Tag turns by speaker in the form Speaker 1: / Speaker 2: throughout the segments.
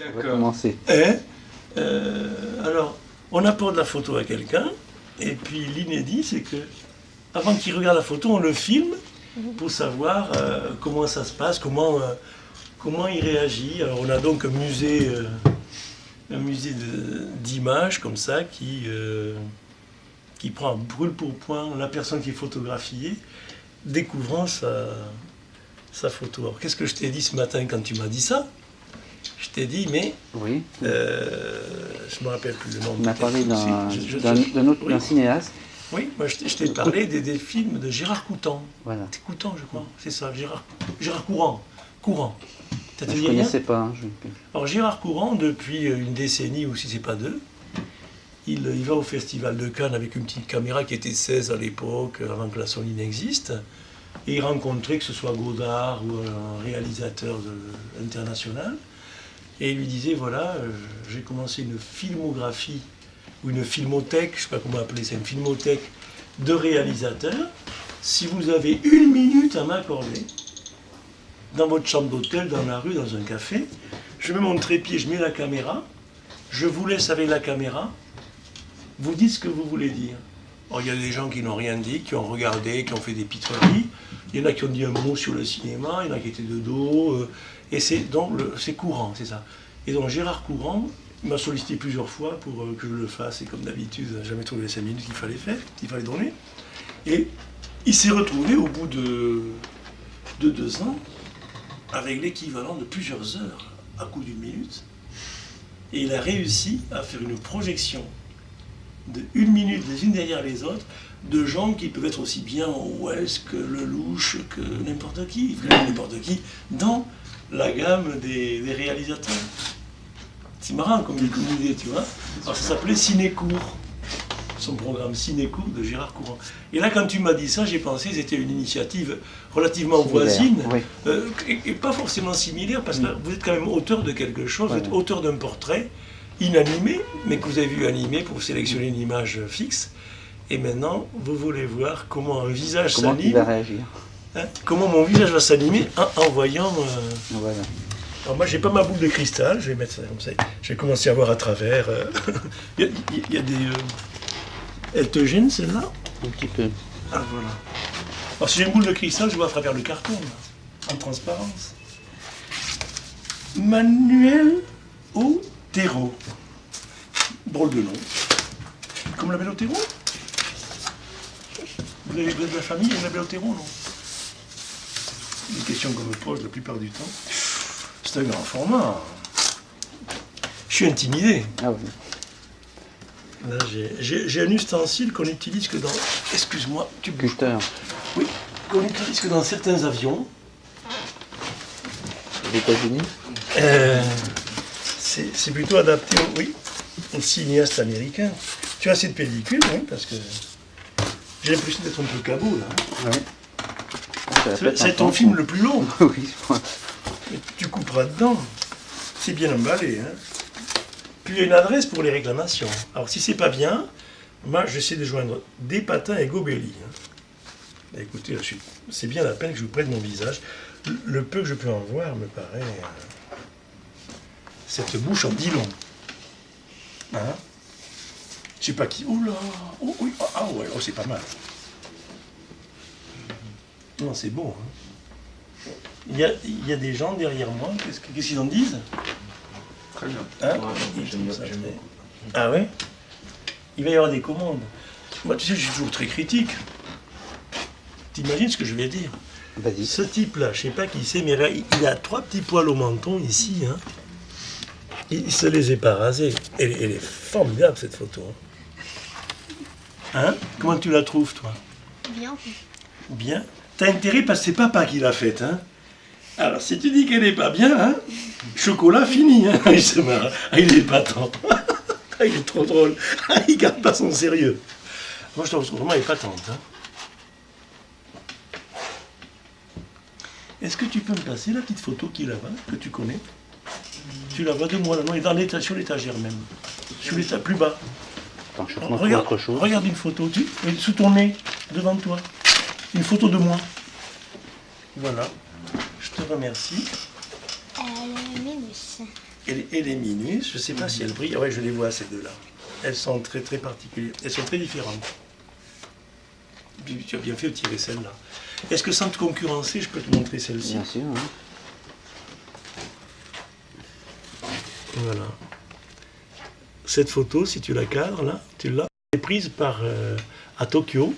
Speaker 1: On va commencer.
Speaker 2: Alors, on apporte la photo à quelqu'un, et puis l'inédit, c'est que avant qu'il regarde la photo, on le filme pour savoir comment ça se passe, comment il réagit. Alors, on a donc un musée d'images comme ça qui prend brûle pour point la personne qui est photographiée, découvrant sa photo. Alors, qu'est-ce que je t'ai dit ce matin quand tu m'as dit ça? Je t'ai dit, mais
Speaker 1: Oui.
Speaker 2: je ne me rappelle plus le nom.
Speaker 1: On a parlé d'un cinéaste.
Speaker 2: Oui, moi je t'ai parlé des films de Gérard Coutan.
Speaker 1: Voilà.
Speaker 2: C'est Coutan, je crois. C'est ça, Gérard Courant. Courant.
Speaker 1: Je ne connaissais pas. Hein,
Speaker 2: Alors Gérard Courant, depuis une décennie, ou si c'est pas deux, il va au Festival de Cannes avec une petite caméra qui était 16 à l'époque, avant que la Sony n'existe. Et il rencontrait, que ce soit Godard ou un réalisateur international. Et il lui disait, voilà, j'ai commencé une filmographie, ou une filmothèque, je ne sais pas comment appeler ça, une filmothèque de réalisateurs. Si vous avez 1 minute à m'accorder, dans votre chambre d'hôtel, dans la rue, dans un café, je mets mon trépied, je mets la caméra, je vous laisse avec la caméra, vous dites ce que vous voulez dire. Alors, il y a des gens qui n'ont rien dit, qui ont regardé, qui ont fait des pitoyeries. Il y en a qui ont dit un mot sur le cinéma, il y en a qui étaient de dos. Et c'est Courant, c'est ça. Et donc Gérard Courant m'a sollicité plusieurs fois pour que je le fasse. Et comme d'habitude, je n'ai jamais trouvé les 5 minutes qu'il fallait donner. Et il s'est retrouvé au bout de 2 ans avec l'équivalent de plusieurs heures à coup d'1 minute. Et il a réussi à faire une projection de 1 minute les unes derrière les autres, de gens qui peuvent être aussi bien Wells que Lelouch, que n'importe qui, dans la gamme des réalisateurs. C'est marrant comme idée, tu vois. Alors ça s'appelait Cinécourt, son programme Cinécourt de Gérard Courant. Et là, quand tu m'as dit ça, j'ai pensé que c'était une initiative relativement voisine,
Speaker 1: oui.
Speaker 2: et pas forcément similaire, parce que vous êtes quand même auteur de quelque chose, vous êtes auteur d'un portrait inanimé, mais que vous avez vu animé pour sélectionner une image fixe. Et maintenant, vous voulez voir comment un visage s'anime.
Speaker 1: Comment il va réagir.
Speaker 2: Comment mon visage va s'animer en voyant...
Speaker 1: Voilà.
Speaker 2: Alors moi, j'ai pas ma boule de cristal, je vais mettre ça comme ça. Je vais commencer à voir à travers. Il y a des... Elle te gêne, celle-là?
Speaker 1: Un petit peu.
Speaker 2: Ah, voilà. Alors si j'ai une boule de cristal, je vois à travers le carton, là, en transparence. Manuel Otero. Drôle de nom. Comment l'appelle Otero? Vous avez de la famille, vous l'appelez Otero, non? Des questions qu'on me pose la plupart du temps. C'est un grand format. Je suis intimidé.
Speaker 1: Ah oui.
Speaker 2: Là, j'ai un ustensile qu'on utilise que dans... Excuse-moi, tu bouges.
Speaker 1: Cutter.
Speaker 2: Oui, qu'on utilise que dans certains avions.
Speaker 1: Les États-Unis.
Speaker 2: C'est plutôt adapté aux cinéastes américains. Tu as cette pellicule, oui, parce que j'ai l'impression d'être un peu cabot, là.
Speaker 1: Oui.
Speaker 2: C'est ton film le plus long.
Speaker 1: Oui, je crois.
Speaker 2: Tu couperas dedans. C'est bien emballé, hein. Puis il y a une adresse pour les réclamations. Alors si c'est pas bien, moi j'essaie de joindre des patins et Gobelli. Hein. Écoutez, c'est bien la peine que je vous prenne mon visage. Le peu que je peux en voir me paraît... cette bouche en dit long. Hein? Je sais pas qui... Oula! Oh, oui, ah ouais, oh, c'est pas mal. Non, c'est beau. Hein? Il y a des gens derrière moi, qu'est-ce qu'ils en disent?
Speaker 3: Très bien.
Speaker 2: Hein? Ah ouais? Il va y avoir des commandes. Moi, tu sais, je suis toujours très critique. T'imagines ce que je vais dire?
Speaker 1: Vas-y.
Speaker 2: Ce type-là, je sais pas qui c'est, mais là, il a 3 petits poils au menton, ici. Hein. Il se les est pas rasés. Elle est formidable, cette photo. Hein? Comment tu la trouves, toi?
Speaker 4: Bien.
Speaker 2: Bien. T'as intérêt parce que c'est papa qui l'a faite, hein? Alors, si tu dis qu'elle n'est pas bien, hein, chocolat fini, hein. Il se marre. Ah, il est épatant. Ah, il est trop drôle. Ah, il garde pas son sérieux. Moi, je trouve vraiment épatante. Hein. Est-ce que tu peux me passer la petite photo qui est là-bas, que tu connais? Tu la vois de moi, là, non, elle est dans sur l'étagère même. Sur l'étagère, plus bas.
Speaker 1: Attends, je te montre autre chose.
Speaker 2: Regarde une photo, sous ton nez, devant toi. Une photo de moi. Voilà. Je te remercie.
Speaker 4: Ménus.
Speaker 2: et les minus, je ne sais pas si elles brillent. Ah ouais, je les vois ces deux-là. Elles sont très très particulières. Elles sont très différentes. Tu as bien fait de tirer celle-là. Est-ce que sans te concurrencer, je peux te montrer celle-ci?
Speaker 1: Bien sûr. Hein.
Speaker 2: Voilà. Cette photo, si tu la cadres, là, tu l'as. Elle est prise à Tokyo,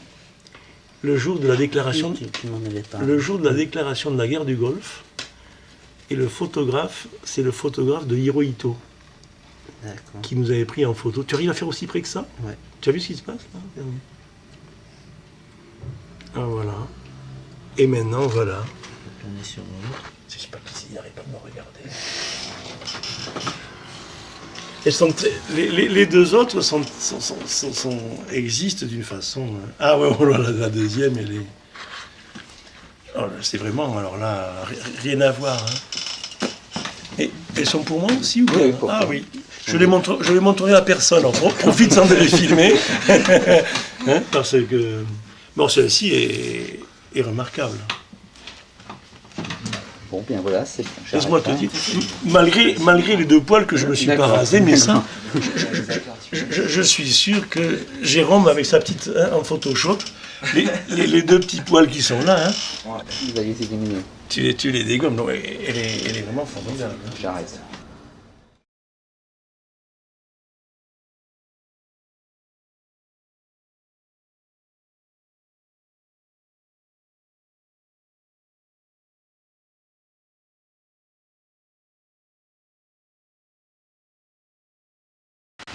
Speaker 2: le jour de la déclaration,
Speaker 1: Tu m'en avais pas.
Speaker 2: le jour de la déclaration de la guerre du Golfe. Et le photographe, c'est le photographe de Hirohito,
Speaker 1: D'accord.
Speaker 2: qui nous avait pris en photo. Tu arrives à faire aussi près que ça?
Speaker 1: Ouais.
Speaker 2: Tu as vu ce qui se passe là? Regarde. Ah voilà. Et maintenant, voilà.
Speaker 1: On est sur l'autre.
Speaker 2: Je sais pas qui n'arrive pas à me regarder. Elles sont les deux autres existent d'une façon. Ah ouais, voilà, la deuxième, elle est. Oh, c'est vraiment, alors là, rien à voir. Hein. Et elles sont pour moi aussi ou pas?
Speaker 1: Oui, pour
Speaker 2: ah
Speaker 1: toi.
Speaker 2: oui. Je les montrerai à personne, en profitant de les filmer. Hein, parce que. Bon, celle-ci est remarquable.
Speaker 1: Bon, bien voilà, c'est bon.
Speaker 2: Laisse-moi te
Speaker 1: j'arrête,
Speaker 2: dire, malgré les deux poils que je me suis pas
Speaker 1: D'accord.
Speaker 2: rasé, mais ça, je suis sûr que Jérôme, avec sa petite en Photoshop, les deux petits poils qui sont là, hein,
Speaker 1: hein. Il va les éliminer.
Speaker 2: tu les dégommes. Non, elle est vraiment formidable. Hein.
Speaker 1: J'arrête.